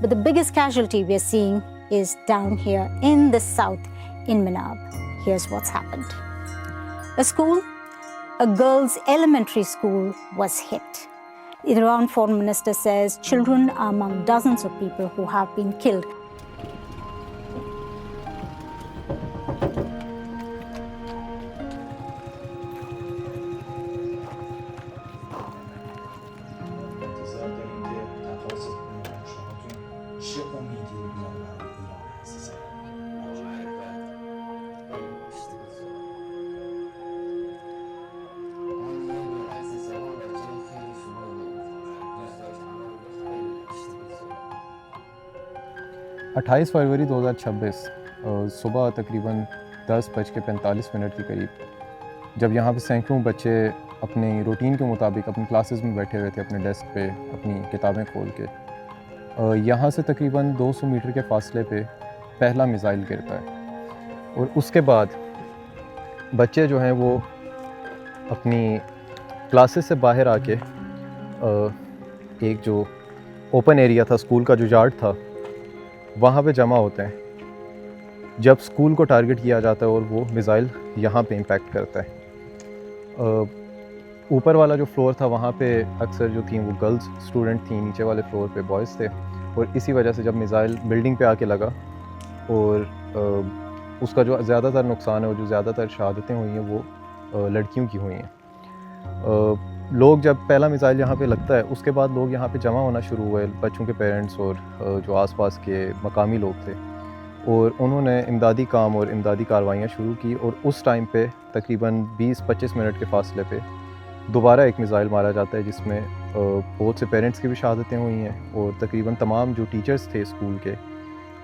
But the biggest casualty we are seeing is down here in the south in Manab. Here's what's happened. A girls' elementary school was hit. The Iran foreign minister says children are among dozens of people who have been killed. अट्ठाईस फरवरी 2026 सुबह तकरीबन 10:45 के करीब जब यहाँ पे सैकड़ों बच्चे अपने रूटीन के मुताबिक अपनी क्लासेस में बैठे हुए थे अपने डेस्क पे अपनी किताबें खोल के, यहाँ से तकरीबन 200 मीटर के फासले पे पहला मिसाइल गिरता है और उसके बाद बच्चे जो हैं वो अपनी क्लासेस से बाहर आके एक जो ओपन एरिया था स्कूल का, जो यार्ड था, वहाँ पे जमा होते हैं जब स्कूल को टारगेट किया जाता है और वो मिसाइल यहाँ पे इम्पैक्ट करता है। ऊपर वाला जो फ्लोर था वहाँ पे अक्सर जो थी वो गर्ल्स स्टूडेंट थी, नीचे वाले फ्लोर पे बॉयज़ थे, और इसी वजह से जब मिसाइल बिल्डिंग पे आके लगा और उसका जो ज़्यादातर नुकसान है और जो ज़्यादातर शहादतें हुई हैं वो लड़कियों की हुई हैं। लोग जब पहला मिसाइल यहाँ पे लगता है उसके बाद लोग यहाँ पे जमा होना शुरू हुए, बच्चों के पेरेंट्स और जो आसपास के मकामी लोग थे, और उन्होंने इमदादी काम और इमदादी कार्रवाइयाँ शुरू की। और उस टाइम पे तकरीबन 20-25 मिनट के फासले पे दोबारा एक मिसाइल मारा जाता है जिसमें बहुत से पेरेंट्स की भी शहादतें हुई हैं और तकरीबन तमाम जो टीचर्स थे स्कूल के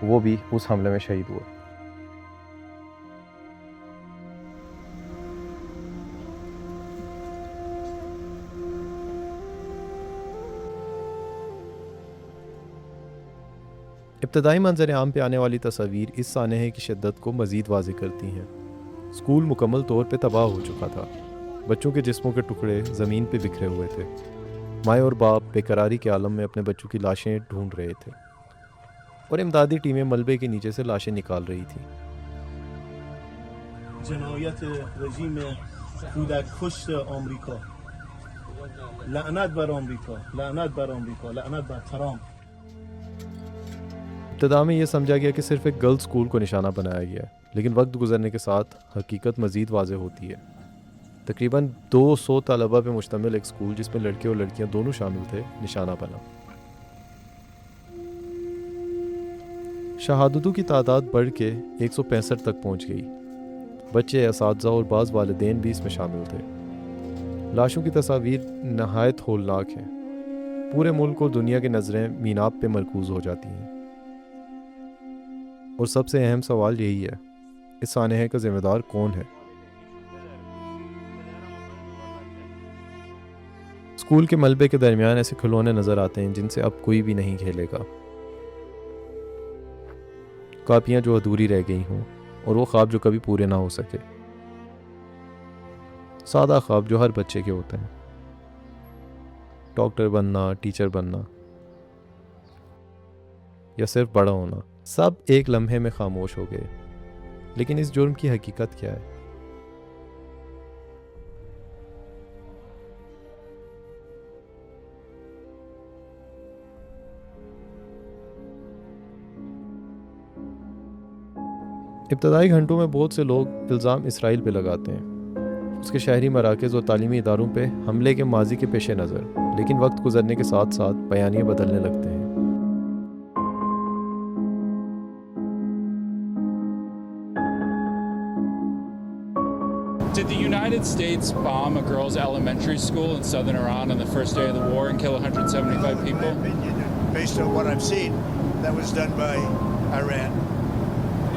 वो भी उस हमले में शहीद हुए। इब्तदाई मंजर आम पे आने वाली तस्वीर इस सानहे की शिद्दत को मज़ीद वाज़ेह करती हैं। स्कूल मुकम्मल तौर पे तबाह हो चुका था। बच्चों के जिस्मों के टुकड़े ज़मीन पे बिखरे हुए थे। माएँ और बाप बेकरारी के आलम में अपने बच्चों की लाशें ढूंढ रहे थे और इमदादी टीमें मलबे के नीचे से लाशें निकाल रही थी। जनायत रजीम कूदक खुश अमेरिका, लानत बर अमेरिका, लानत बर अमेरिका, लानत बर ट्रम्प। इब्तदा में यह समझा गया कि सिर्फ एक गर्ल्स स्कूल को निशाना बनाया गया है, लेकिन वक्त गुजरने के साथ हकीकत मज़ीद वाज़ेह होती है। तकरीबन 200 तलबा पे मुश्तमिल एक स्कूल जिसमें लड़के और लड़कियां दोनों शामिल थे निशाना बना। शहादतों की तादाद बढ़ के 165 तक पहुंच गई। बच्चे, असातिज़ा और बाज़ वालिदैन भी इसमें शामिल थे। लाशों की तस्वीर नहायत होलनाक हैं। पूरे मुल्क और दुनिया की नज़रें मीनाब पे मरकूज़ हो जाती हैं। और सबसे अहम सवाल यही है, इस सानहे का ज़िम्मेदार कौन है? स्कूल के मलबे के दरमियान ऐसे खिलौने नज़र आते हैं जिनसे अब कोई भी नहीं खेलेगा। कापियाँ जो अधूरी रह गई हों और वो ख्वाब जो कभी पूरे ना हो सके। सादा ख्वाब जो हर बच्चे के होते हैं, डॉक्टर बनना, टीचर बनना या सिर्फ बड़ा होना, सब एक लम्हे में खामोश हो गए। लेकिन इस जुर्म की हकीकत क्या है? इब्तदाई घंटों में बहुत से लोग इल्ज़ाम इसराइल पे लगाते हैं, उसके शहरी मराकज़ और तालीमी इदारों पे हमले के माजी के पेश नज़र। लेकिन वक्त गुजरने के साथ साथ बयानिए बदलने लगते हैं। Did the United States bomb a girls' elementary school in southern Iran on the first day of the war and kill 175 people? Based on what I've seen, that was done by Iran.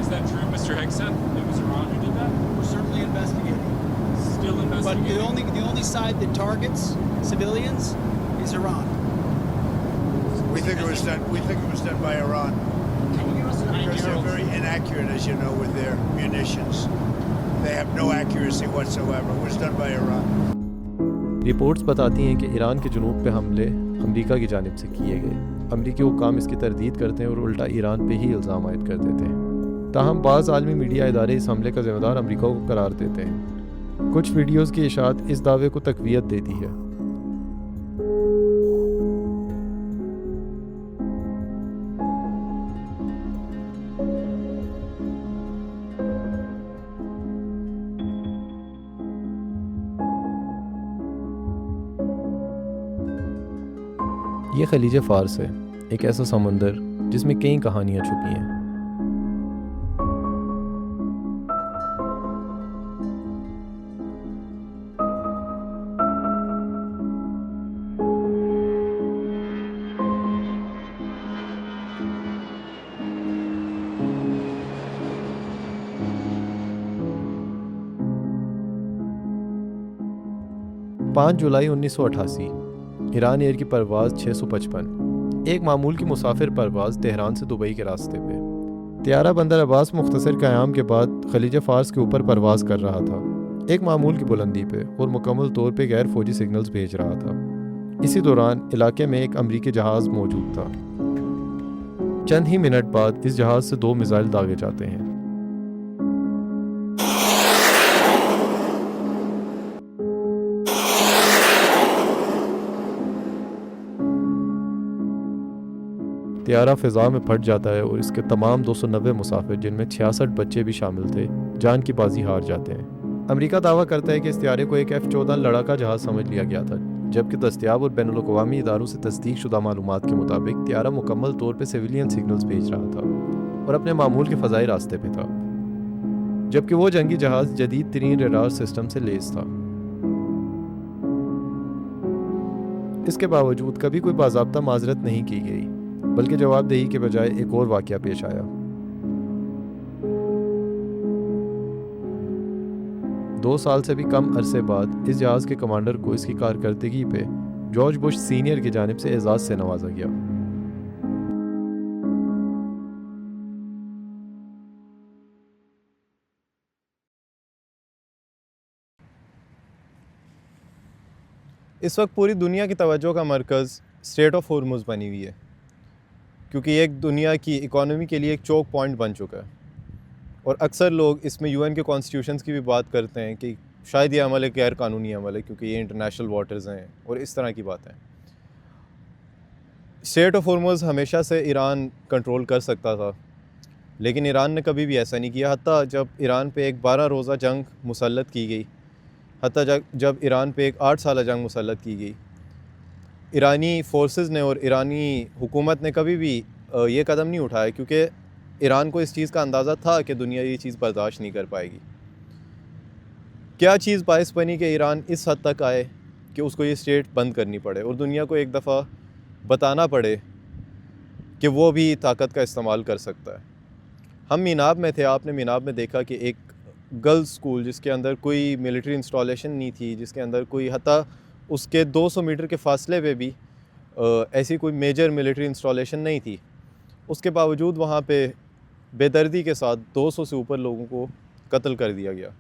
Is that true, Mr. Hegsen? It was Iran who did that? We're certainly investigating. Still But investigating? the only side that targets civilians is Iran. We think it was done by Iran. Can you give us an Because idea they're of very inaccurate, as you know, with their munitions. They have no accuracy whatsoever. It was done by Iran. Reports बताती हैं कि Iran के जुनूब पे हमले America की जानिब से किए गए। अमरीकी हुक्काम इसकी तरदीद करते हैं और उल्टा ईरान पे ही इल्ज़ाम आयद कर देते हैं। ताहम बाज़ आलमी मीडिया इदारे इस हमले का ज़िम्मेदार अमरीका को करार देते हैं। कुछ वीडियोज़ की इशाअत इस दावे को तक़वियत देती है। ये खलीज फ़ारस है, एक ऐसा समंदर जिसमें कई कहानियाँ छुपी हैं। पाँच जुलाई 1988 ईरान एयर की परवाज़ 655, एक मामूल की मुसाफिर परवाज़ तेहरान से दुबई के रास्ते पे। त्यारा बंदर अब्बास मुख्तसर क़याम के बाद खलीज फ़ारस के ऊपर परवाज़ कर रहा था, एक मामूल की बुलंदी पे और मुकम्मल तौर पे गैर फौजी सिग्नल्स भेज रहा था। इसी दौरान इलाके में एक अमरीकी जहाज़ मौजूद था। चंद ही मिनट बाद इस जहाज़ से 2 मिसाइल दागे जाते हैं। त्यारा फ़िज़ा में फट जाता है और इसके तमाम 290 मुसाफिर, जिनमें 66 बच्चे भी शामिल थे, जान की बाजी हार जाते हैं। अमेरिका दावा करता है कि इस त्यारे को एक F-14 लड़ाका जहाज़ समझ लिया गया था, जबकि दस्तयाब और बैनुल-अक़वामी इदारों से तस्दीक शुदा मालूमात के मुताबिक त्यारा मुकम्मल तौर पर सिविलियन सिग्नल्स भेज रहा था और अपने मामूल के फ़ज़ाई रास्ते पे था, जबकि वो जंगी जहाज़ जदीद तरीन रडार सिस्टम से लैस था। इसके बावजूद कभी कोई बाज़ाब्ता माजरत नहीं की गई, बल्कि जवाबदेही के बजाय एक और वाक़या पेश आया। 2 साल से भी कम अरसे बाद इस जहाज़ के कमांडर को इसकी कारकर्दगी पे जॉर्ज बुश सीनियर की जानिब से एजाज़ से नवाजा गया। इस वक्त पूरी दुनिया की तवज्जो का मरकज़ स्ट्रेट ऑफ हॉर्मुज़ बनी हुई है, क्योंकि ये एक दुनिया की इकॉनमी के लिए एक चोक पॉइंट बन चुका है। और अक्सर लोग इसमें यूएन के कॉन्स्टिट्यूशंस की भी बात करते हैं कि शायद ये अमल एक गैर कानूनी अमल है, क्योंकि ये इंटरनेशनल वाटर्स हैं और इस तरह की बातें। स्ट्रेट ऑफ हॉर्मुज़ हमेशा से ईरान कंट्रोल कर सकता था, लेकिन ईरान ने कभी भी ऐसा नहीं किया। हत्ता जब ईरान पे एक 12 रोज़ा जंग मुसल्लत की गई, हत्ता जब ईरान पे एक 8 साला जंग मुसल्लत की गई, ईरानी फोर्सेस ने और ईरानी हुकूमत ने कभी भी ये कदम नहीं उठाया, क्योंकि ईरान को इस चीज़ का अंदाज़ा था कि दुनिया ये चीज़ बर्दाश्त नहीं कर पाएगी। क्या चीज़ बायस बनी कि ईरान इस हद तक आए कि उसको ये स्टेट बंद करनी पड़े और दुनिया को एक दफ़ा बताना पड़े कि वो भी ताकत का इस्तेमाल कर सकता है। हम मीनाब में थे, आपने मीनाब में देखा कि एक गर्ल्स स्कूल जिसके अंदर कोई मिलिट्री इंस्टॉलेशन नहीं थी, जिसके अंदर कोई हत्ता उसके 200 मीटर के फासले पे भी ऐसी कोई मेजर मिलिट्री इंस्टॉलेशन नहीं थी, उसके बावजूद वहाँ पे बेदर्दी के साथ 200 से ऊपर लोगों को कत्ल कर दिया गया।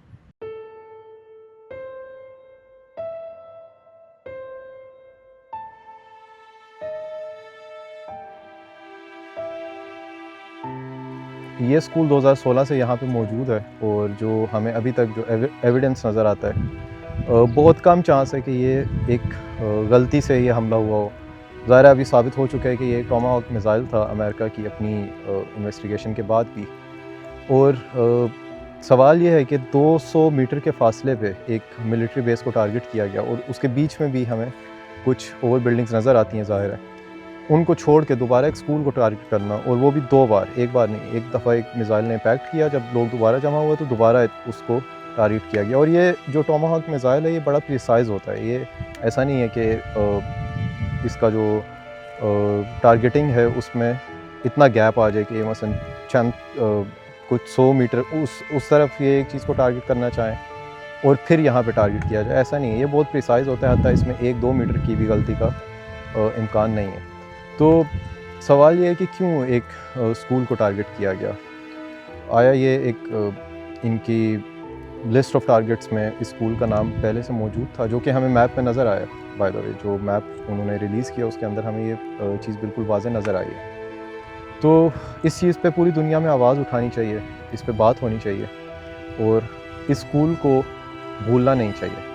ये स्कूल 2016 से यहाँ पे मौजूद है और जो हमें अभी तक जो एविडेंस नज़र आता है, बहुत कम चांस है कि ये एक गलती से ये हमला हुआ हो। ज़ाहिर अभी साबित हो चुका है कि ये टोमाहॉक मिसाइल था अमेरिका की अपनी इन्वेस्टिगेशन के बाद भी। और सवाल ये है कि 200 मीटर के फासले पे एक मिलिट्री बेस को टारगेट किया गया और उसके बीच में भी हमें कुछ ओवर बिल्डिंग्स नज़र आती हैं, ज़ाहिर है। उनको छोड़ के दोबारा एक स्कूल को टारगेट करना, और वो भी 2 बार, एक बार नहीं, एक दफ़ा एक मिसाइल ने इम्पैक्ट किया, जब लोग दोबारा जमा हुए तो दोबारा उसको टारगेट किया गया। और ये जो टोमाहॉक मिसाइल है ये बड़ा प्रिसाइज होता है, ये ऐसा नहीं है कि इसका जो टारगेटिंग है उसमें इतना गैप आ जाए कि मसलन चंद कुछ 100 मीटर उस तरफ ये एक चीज़ को टारगेट करना चाहें और फिर यहाँ पे टारगेट किया जाए, ऐसा नहीं है। ये बहुत प्रिसाइज होता है, हत्ता इसमें 1-2 मीटर की भी गलती का इम्कान नहीं है। तो सवाल ये है कि क्यों एक स्कूल को टारगेट किया गया? आया ये एक इनकी लिस्ट ऑफ टारगेट्स में इस स्कूल का नाम पहले से मौजूद था, जो कि हमें मैप में नज़र आया। बाय द वे, जो मैप उन्होंने रिलीज़ किया उसके अंदर हमें ये चीज़ बिल्कुल वाज़ेह नज़र आई है। तो इस चीज़ पे पूरी दुनिया में आवाज़ उठानी चाहिए, इस पे बात होनी चाहिए और इस स्कूल को भूलना नहीं चाहिए।